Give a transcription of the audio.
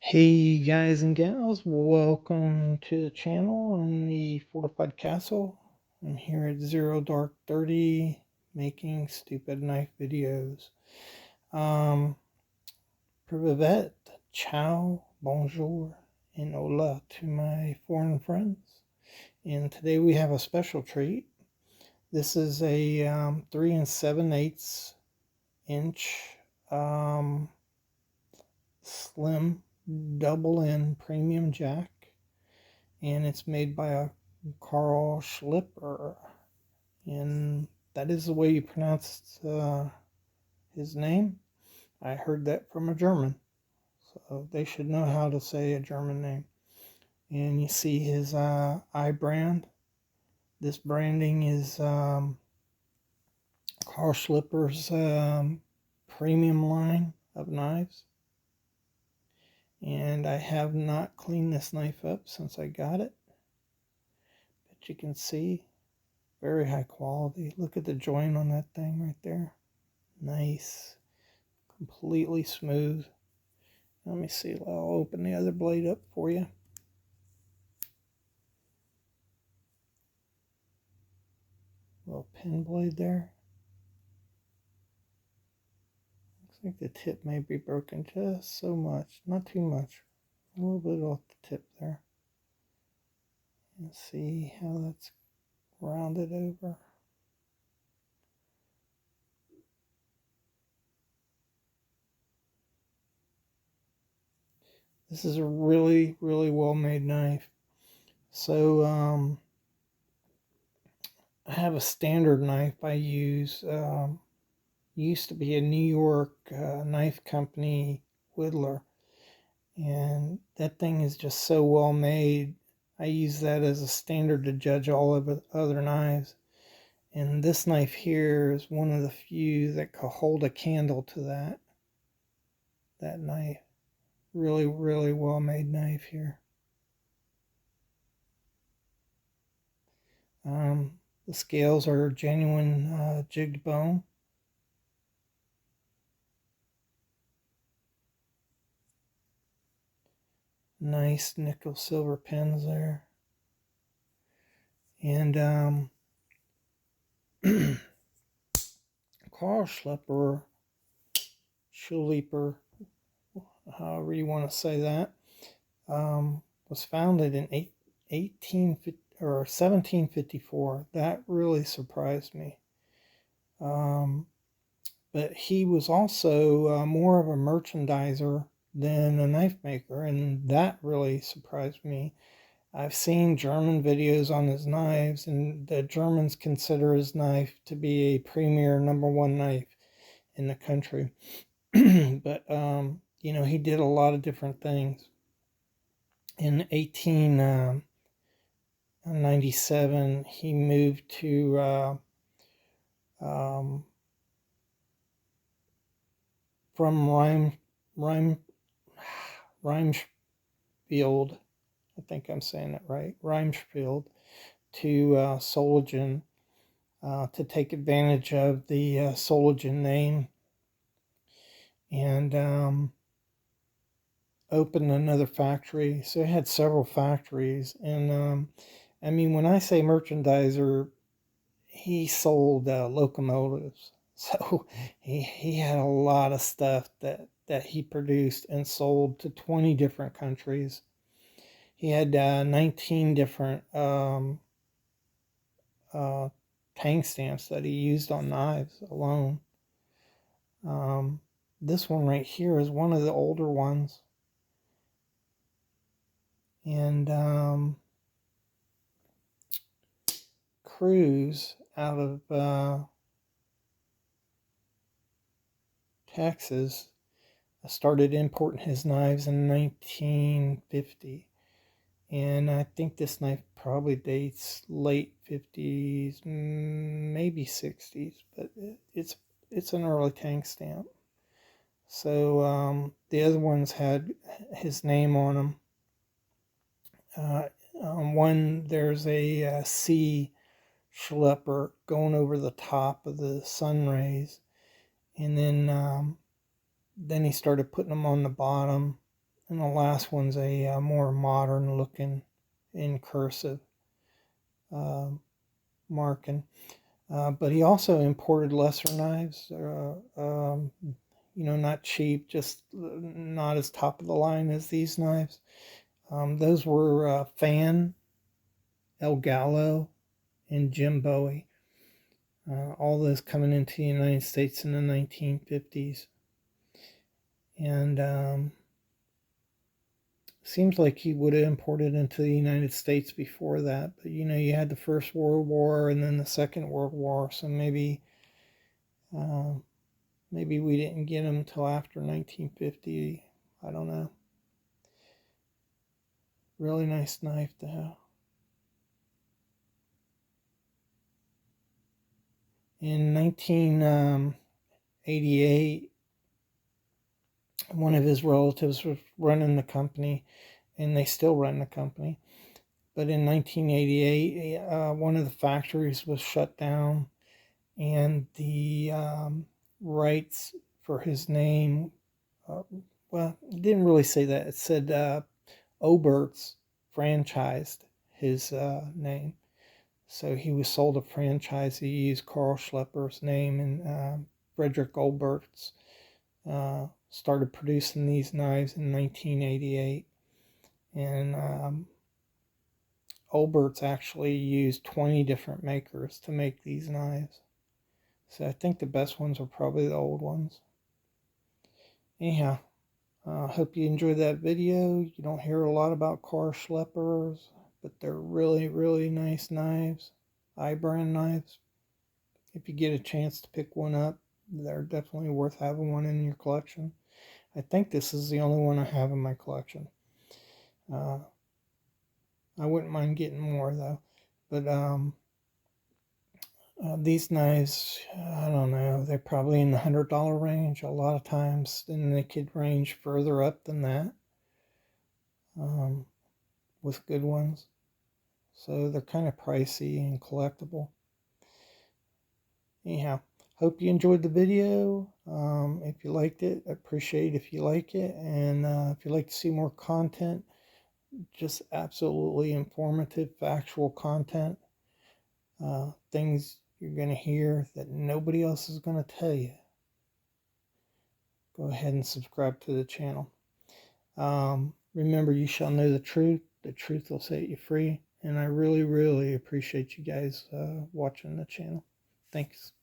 Hey guys and gals, welcome to the channel in the Fortified Castle. I'm here at 0 Dark 30 making stupid knife videos. Privet, ciao, bonjour, and hola to my foreign friends. And today we have a special treat. This is a 3 7/8 inch slim double N premium jack, and it's made by a Carl Schlieper, and that is the way you pronounce his name. I heard that from a German, so they should know how to say a German name. And you see his eye brand. This branding is Carl Schlieper's premium line of knives. And I have not cleaned this knife up since I got it, but you can see very high quality. Look at the joint on that thing right there. Nice. Completely smooth. Let me see. I'll open the other blade up for you. Little pin blade there. Looks like the tip may be broken just so much. Not too much. A little bit off the tip there. And see how that's rounded over. This is a really, really well-made knife. So, I have a standard knife I use. Used to be a New York knife company whittler, and that thing is just so well made. I use that as a standard to judge all of the other knives, and this knife here is one of the few that could hold a candle to that knife. Really, really well made knife here. The scales are genuine jigged bone. Nice nickel silver pins there. And Carl Schlieper, however you want to say that, was founded in 1754. That really surprised me. But he was also more of a merchandiser than a knife maker, and that really surprised me. I've seen German videos on his knives, and the Germans consider his knife to be a premier #1 knife in the country. But he did a lot of different things. In 1897, he moved to from Reimsfield. I think I'm saying it right. Reimsfield to Solingen to take advantage of the Solingen name, and opened another factory. So it had several factories, and I mean, when I say merchandiser, he sold locomotives. So he had a lot of stuff that he produced and sold to 20 different countries. He had 19 different tang stamps that he used on knives alone. This one right here is one of the older ones. And Cruz out of Texas started importing his knives in 1950. And I think this knife probably dates late 50s, maybe 60s, but it's an early tang stamp. So the other ones had his name on them. On one, there's a C Schlieper going over the top of the sun rays, and then he started putting them on the bottom, and the last one's a more modern looking in cursive marking. But he also imported lesser knives, not cheap, just not as top of the line as these knives. Those were Fan, El Gallo, and Jim Bowie. All those coming into the United States in the 1950s. And seems like he would have imported into the United States before that. But, you had the First World War and then the Second World War. So maybe we didn't get them till after 1950. I don't know. Really nice knife to have. In 1988, one of his relatives was running the company, and they still run the company. But in 1988, one of the factories was shut down, and the rights for his name, well, it didn't really say that. It said Obert's franchised his name. So he was sold a franchise. He used Carl Schlieper's name, and Frederick Obert's started producing these knives in 1988. And Obert's actually used 20 different makers to make these knives. So I think the best ones are probably the old ones. Anyhow, hope you enjoyed that video. You don't hear a lot about Carl Schliepers, but they're really, really nice knives. I-brand knives. If you get a chance to pick one up, they're definitely worth having one in your collection. I think this is the only one I have in my collection. I wouldn't mind getting more though. But these knives, I don't know, they're probably in the $100 range a lot of times, and they could range further up than that with good ones. So they're kind of pricey and collectible. Anyhow, hope you enjoyed the video. If you liked it, I appreciate if you like it. And if you'd like to see more content, just absolutely informative, factual content, things you're going to hear that nobody else is going to tell you, go ahead and subscribe to the channel. Remember, you shall know the truth. The truth will set you free. And I really, really appreciate you guys watching the channel. Thanks.